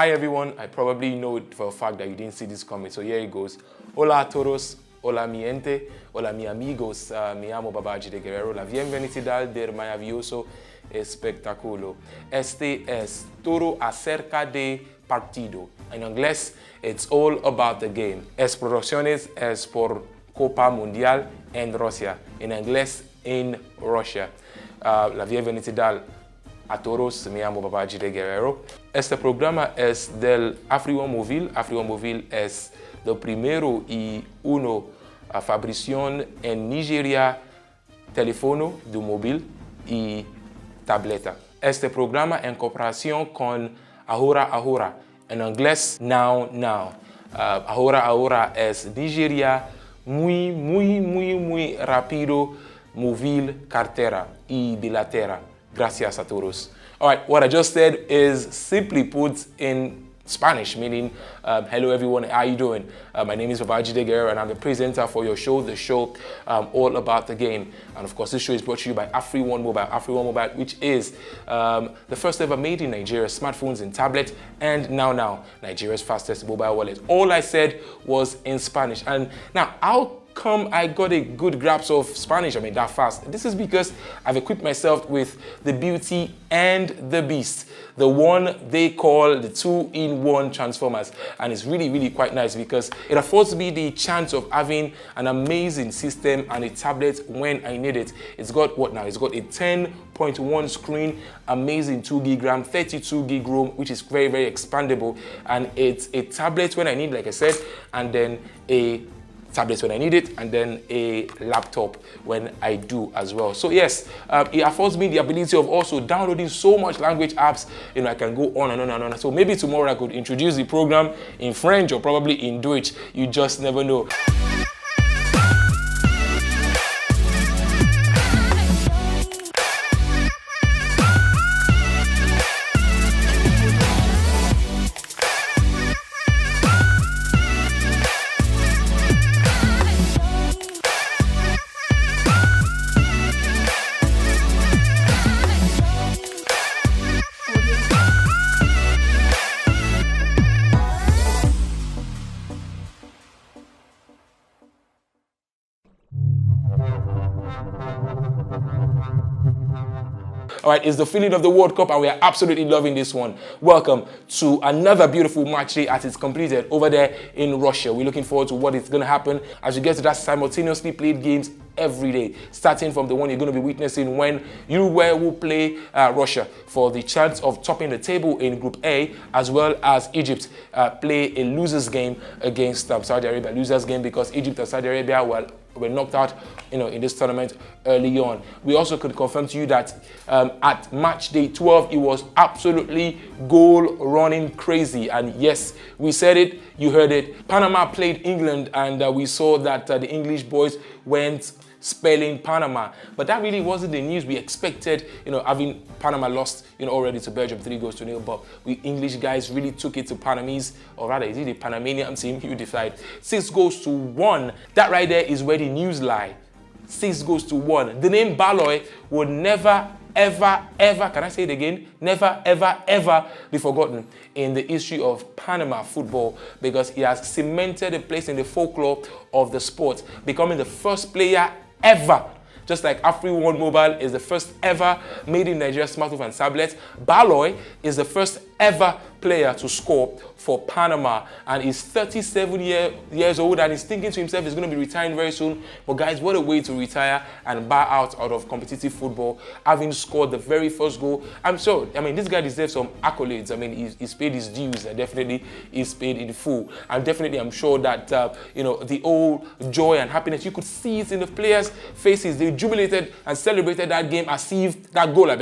Hi everyone, I probably know for a fact that you didn't see this coming, so here it goes. Hola a todos, hola mi gente, hola mi amigos, mi amo Babajide Guerrero, la bienvenida del maravilloso espectáculo. Este es todo acerca de partido. En inglés, it's all about the game. Es producciones es por Copa Mundial en Rusia. En inglés, in Russia. La bienvenida a todos, mi amo Babajide Guerrero. Este programa es del Afriwan Móvil. Afriwan Móvil es el primero y uno fabricación en Nigeria teléfono de móvil y tableta. Este programa en cooperación con Ahora, en inglés Now. Ahora es Nigeria muy rápido, móvil, cartera y bilatera. Gracias a todos. All right, what I just said is simply put in Spanish, meaning hello everyone, how you doing? My name is Babajide Guerrero and I'm the presenter for your show, the show all about the game. And of course, this show is brought to you by Afriwan Mobile, which is the first ever made in Nigeria smartphones and tablets, and now Nigeria's fastest mobile wallet. All I said was in Spanish. And now, how come I got a good grasp of Spanish, that fast? This is because I've equipped myself with the Beauty and the Beast, the one they call the 2-in-1 transformers, and it's really quite nice because it affords me the chance of having an amazing system and a tablet when I need it. It's got what now? It's got a 10.1 screen, amazing 2 gig RAM, 32 gig ROM, which is very expandable, and it's a tablet when I need, like I said, and then a tablet when I need it, and then a laptop when I do as well. So yes, it affords me the ability of also downloading so much language apps. I can go on and on. So maybe tomorrow I could introduce the program in French or probably in Deutsch. You just never know. All right, it's the feeling of the World Cup and we are absolutely loving this one. Welcome to another beautiful match day as it's completed over there in Russia. We're looking forward to what is going to happen as we get to that simultaneously played games every day, starting from the one you're going to be witnessing when Uruguay will play Russia for the chance of topping the table in Group A, as well as Egypt play a losers game against Saudi Arabia. Losers game because Egypt and Saudi Arabia were knocked out in this tournament early on. We also could confirm to you that at match day 12 it was absolutely goal running crazy, and yes, we said it, you heard it. Panama played England and we saw that the English boys went spelling Panama, but that really wasn't the news we expected. Having Panama lost already to Belgium 3-0, but we English guys really took it to Panamese, or rather is it the Panamanian team? You decide. 6-1. That right there is where the news lie. 6-1. The name Baloy would never ever, can I say it again? Never, ever be forgotten in the history of Panama football, because he has cemented a place in the folklore of the sport, becoming the first player ever. Just like Afriwan Mobile is the first ever made in Nigeria smartphone and tablet, Baloy is the first ever player to score for Panama, and he's 37 years old, and he's thinking to himself he's going to be retiring very soon. But guys, what a way to retire and bow out of competitive football, having scored the very first goal. I'm sure, this guy deserves some accolades. He's paid his dues, and definitely he's paid in full. And definitely I'm sure that the old joy and happiness, you could see it in the players' faces. They jubilated and celebrated that game as if that goal, as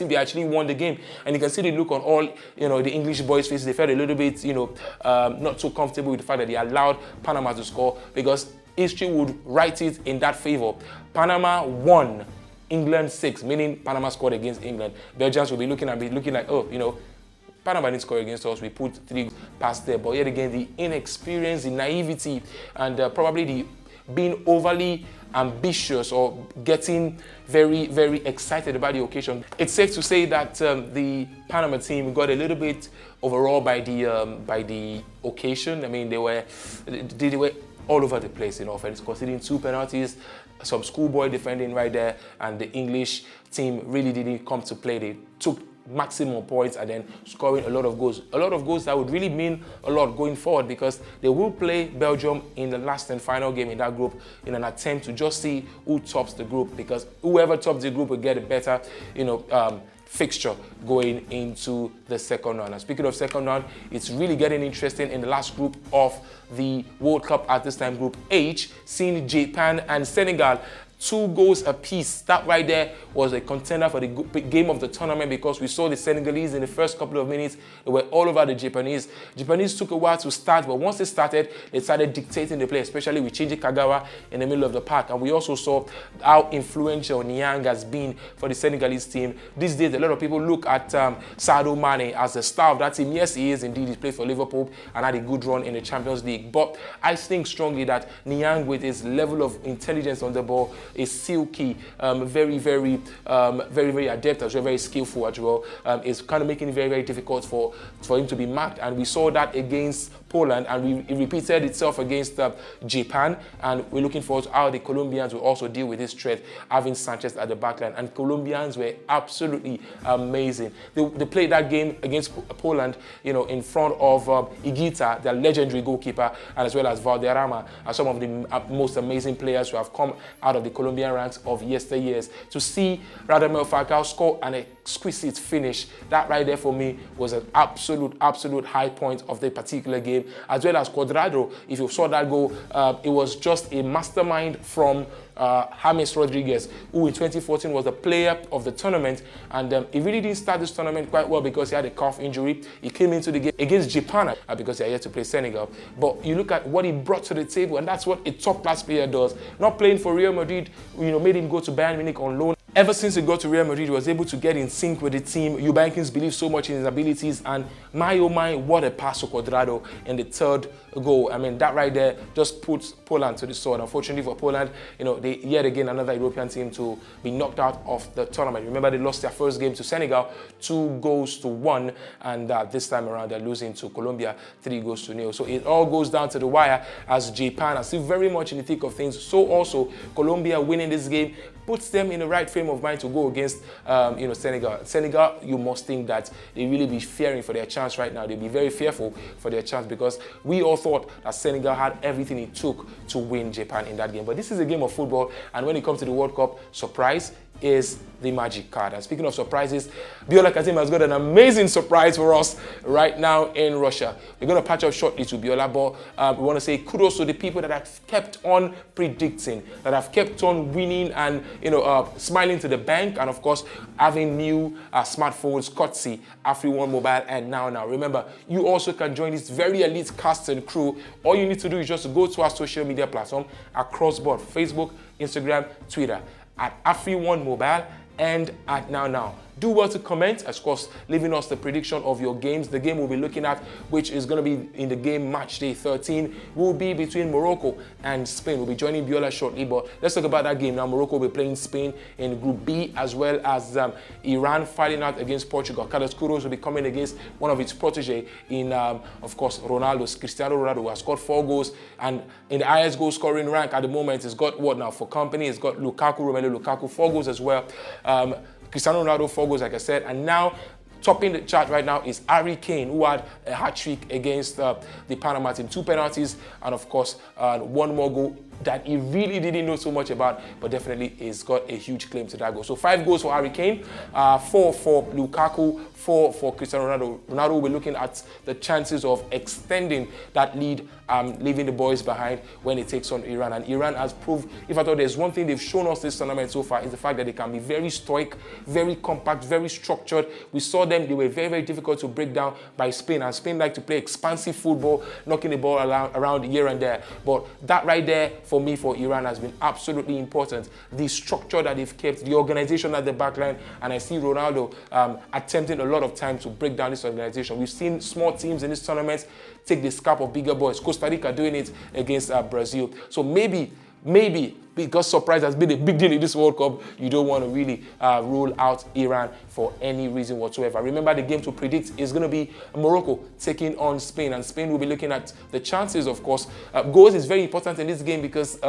if they actually won the game. And you can see the look on all the English boys' faces. They felt a little bit not so comfortable with the fact that they allowed Panama to score, because history would write it in that favor. Panama won, England 6, meaning Panama scored against England. Belgians will be looking like, oh, Panama didn't score against us, we put 3 past there. But yet again, the inexperience, the naivety, and probably the being overly ambitious or getting very, very excited about the occasion. It's safe to say that the Panama team got a little bit overawed by the occasion. I mean, they were all over the place in offense, conceding 2 penalties, some schoolboy defending right there, and the English team really didn't come to play. They took maximum points and then scoring a lot of goals. A lot of goals that would really mean a lot going forward, because they will play Belgium in the last and final game in that group in an attempt to just see who tops the group, because whoever tops the group will get a better, fixture going into the second round. And speaking of second round, it's really getting interesting in the last group of the World Cup at this time, Group H, seeing Japan and Senegal 2 goals apiece. That right there was a contender for the game of the tournament, because we saw the Senegalese in the first couple of minutes. They were all over the Japanese. Japanese took a while to start, but once they started dictating the play, especially with Shinji Kagawa in the middle of the park. And we also saw how influential Niang has been for the Senegalese team. These days, a lot of people look at Sadio Mane as the star of that team. Yes, he is indeed. He played for Liverpool and had a good run in the Champions League. But I think strongly that Niang, with his level of intelligence on the ball, is silky, very, very adept as well, very skillful as well. It's kind of making it very, very difficult for him to be marked. And we saw that against Poland, and it repeated itself against Japan. And we're looking forward to how the Colombians will also deal with this threat, having Sanchez at the backline. And Colombians were absolutely amazing. They played that game against Poland, in front of Higuita, their legendary goalkeeper, and as well as Valderrama, and some of the most amazing players who have come out of the Colombian ranks of yesteryears. To see Radamel Falcao score an exquisite finish, that right there for me was an absolute high point of the particular game, as well as Cuadrado. If you saw that goal, it was just a mastermind from James Rodriguez, who in 2014 was the player of the tournament, and he really didn't start this tournament quite well because he had a calf injury. He came into the game against Japan because they are yet to play Senegal. But you look at what he brought to the table, and that's what a top-class player does. Not playing for Real Madrid, made him go to Bayern Munich on loan. Ever since he got to Real Madrid, he was able to get in sync with the team. Eubankins believe so much in his abilities, and my oh my, what a pass to Cuadrado in the 3rd goal. I mean, that right there just puts Poland to the sword. Unfortunately for Poland, they yet again another European team to be knocked out of the tournament. Remember, they lost their first game to Senegal 2-1, and this time around they're losing to Colombia 3-0. So it all goes down to the wire, as Japan are still very much in the thick of things. So also Colombia winning this game puts them in the right frame of mind to go against Senegal. Senegal, you must think that they really be fearing for their chance right now. They'll be very fearful for their chance, because we all thought that Senegal had everything it took to win Japan in that game. But this is a game of football, and when it comes to the World Cup, surprise is the magic card. And speaking of surprises, Biola Katim has got an amazing surprise for us right now in Russia. We're going to patch up shortly to Biola, but we want to say kudos to the people that have kept on predicting, that have kept on winning and smiling to the bank, and of course having new smartphones courtesy Afri1 Mobile and Now. Remember, you also can join this very elite cast and crew. All you need to do is just go to our social media platform across board: Facebook, Instagram, Twitter, at Afri1 Mobile and at Now. Do well to comment, of course, leaving us the prediction of your games. The game we'll be looking at, which is going to be in the game match day 13, will be between Morocco and Spain. We'll be joining Biola shortly, but let's talk about that game now. Morocco will be playing Spain in Group B, as well as Iran fighting out against Portugal. Carlos Queiroz will be coming against one of its protege in, of course, Cristiano Ronaldo, who has scored 4 goals, and in the highest goal scoring rank at the moment, he's got what now for company? He's got Romelu Lukaku, 4 goals as well. Cristiano Ronaldo, 4 goals, like I said, and now topping the chart right now is Harry Kane, who had a hat-trick against the Panama team, 2 penalties, and of course 1 more goal that he really didn't know so much about, but definitely he's got a huge claim to that goal. So 5 goals for Harry Kane, 4 for Lukaku, 4 for Cristiano Ronaldo. Ronaldo will be looking at the chances of extending that lead, leaving the boys behind when it takes on Iran. And Iran has proved, if I thought there's one thing they've shown us this tournament so far, is the fact that they can be very stoic, very compact, very structured. We saw them, they were very, very difficult to break down by Spain, and Spain like to play expansive football, knocking the ball around here and there. But that right there, for me, for Iran, has been absolutely important. The structure that they've kept, the organization at the backline, and I see Ronaldo attempting a lot of time to break down this organization. We've seen small teams in this tournament take the scalp of bigger boys. Costa Rica doing it against Brazil. So maybe because surprise has been a big deal in this World Cup, you don't want to really rule out Iran for any reason whatsoever. Remember, the game to predict is going to be Morocco taking on Spain, and Spain will be looking at the chances, of course. Goals is very important in this game because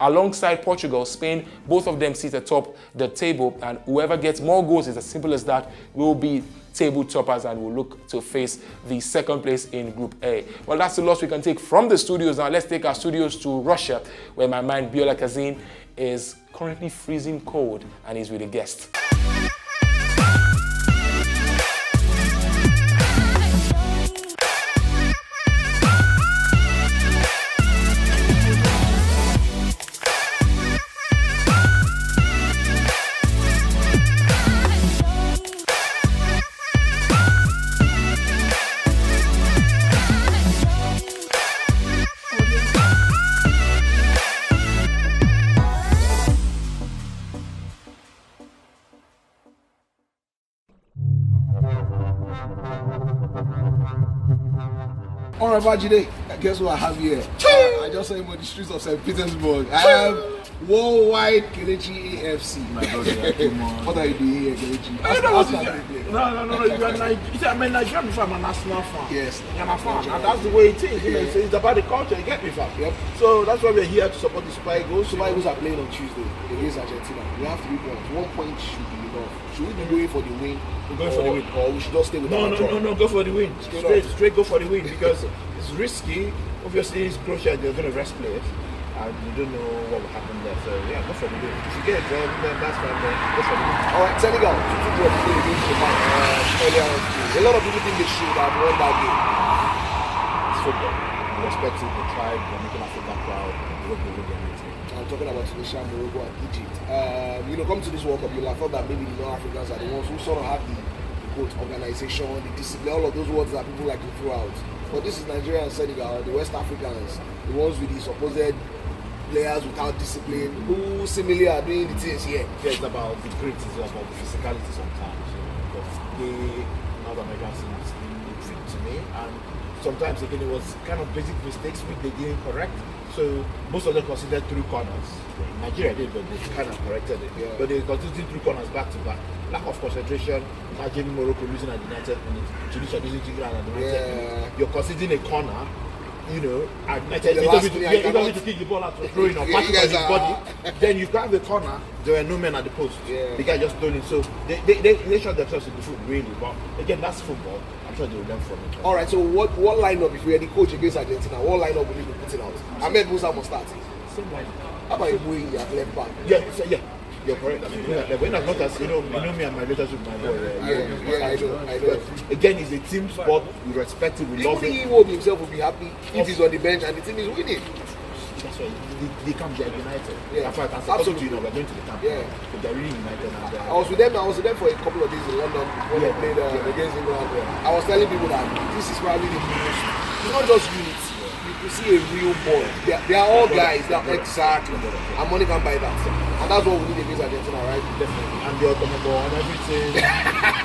alongside Portugal, Spain, both of them sit atop the table, and whoever gets more goals, is as simple as that, will be table toppers and will look to face the second place in Group A. Well, that's the loss we can take from the studios. Now let's take our studios to Russia, where my man Biola Kazin is currently freezing cold and is with a guest. Alright, Vajide, guess what I have here? I just saw him on the streets of St. Petersburg. I have worldwide Kelechi AFC. My brother, come on. What are you doing here, Kelechi? No, you are Nigerian. I'm a Nigerian before I'm a national fan. Yes. I'm a fan, and that's the way it is. You know, it's about the culture, you get me, fam? Yep. So that's why we're here to support the Super Eagles. Super Eagles are playing on Tuesday against Argentina. We have 3 points. 1 point should be enough. Should we be going for the win? We're going for the win. Or we should just stay with our draw? No, go for the win. Straight go for the win, because it's risky. Obviously, it's crucial. They're going to rest players, and you don't know what will happen there. So yeah, go for the win. If you get a draw, then that's fine. Then go for the win. All right, Senegal. 2-2 draw today against Japan earlier on today. A lot of people think they should have won that game. It's football. We respect it. The tribe. We're making Africa proud. We hope they will get it. I'm talking about Tunisia, Morocco, and Egypt. Come to this World Cup, you'll have thought that maybe the non-Africans are the ones who sort of have the quote organization, the discipline, all of those words that people like to throw out. But this is Nigeria and Senegal, the West Africans, the ones with the supposed players without discipline, who similarly are doing the things here. Yeah, it's about the grit, it's about the physicality sometimes. But they, North Americans, seem fit to me, and sometimes again it was kind of basic mistakes which they didn't correct. So most of them considered 3 corners. Nigeria did, but they kind of corrected it. Yeah. But they considered 3 corners back to back. Lack of concentration. Imagine Morocco losing at the 90th minute, Tunisia losing to England at the 90th minute. You're considering a corner, at 90th minute. You don't need to kick the ball out to throw in or pass it on his body. Then you grab the corner, there were no men at the post. Yeah. The guy just thrown it. So they shot themselves in the foot, really. But again, that's football. I'm sure they will learn from it. All right, so what lineup, if we are the coach against Argentina, what lineup will you be putting out? Ahmed Musa must start. Same lineup. How about Ibuyi at left back? Yeah, you're correct. I mean, when as much as you know me and my relationship with my boy. I know. Again, it's a team sport. We respect it. We love it. Even Iwobi himself will be happy if he's on the bench and the team is winning. That's why they come. They are united. Yeah, in fact, absolutely. We're going to the camp. Yeah, but they're really united. I was with them for a couple of days in London before they played against England. I was telling people that this is probably the most. It's not just units. You see a real ball. They are all guys. They are exactly. And money can buy that. And that's what we need against Argentina, right? Definitely. And you're talking about and everything.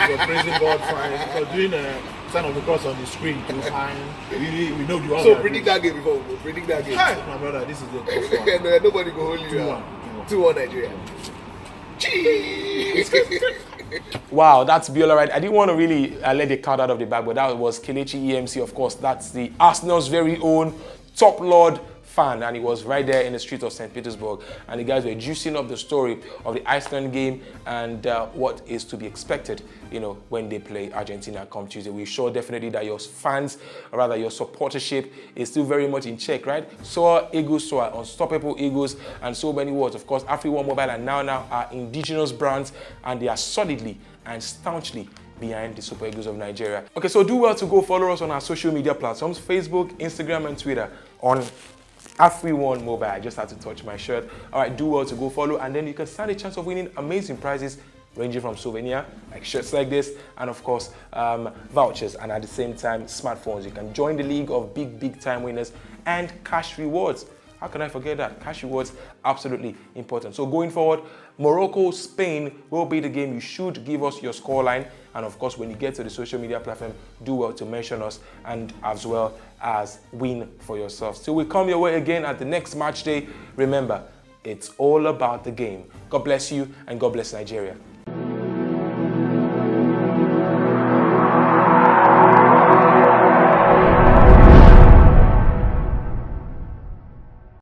You're praising God fine. You're doing a sign of the cross on the screen too fine. We know you all. So predict that game before. Predict that game. Hey, my brother, this is the tough one. Nobody go hold you. 2-1 Nigeria. Cheese. Wow, that's Biola, right? I didn't want to really let the cat out of the bag, but that was Kelechi EMC, of course. That's the Arsenal's very own top lord fan, and he was right there in the streets of St. Petersburg. And the guys were juicing up the story of the Iceland game and what is to be expected, when they play Argentina come Tuesday. We're sure definitely that your fans, or rather your supportership, is still very much in check, right? Soar Eagles, Soar Unstoppable Eagles, and so many words. Of course, Africa Mobile and now are indigenous brands, and they are solidly and staunchly behind the Super Eagles of Nigeria. Okay, so do well to go follow us on our social media platforms, Facebook, Instagram, and Twitter on Afri1 Mobile. I just had to touch my shirt. All right, do well to go follow, and then you can stand a chance of winning amazing prizes ranging from souvenir, like shirts like this, and of course, vouchers, and at the same time, smartphones. You can join the league of big time winners and cash rewards. How can I forget that? Cash rewards, absolutely important. So going forward, Morocco, Spain will be the game. You should give us your scoreline. And of course, when you get to the social media platform, do well to mention us and as well as win for yourself. Till we come your way again at the next match day, remember, It's all about the game. God bless you and God bless Nigeria.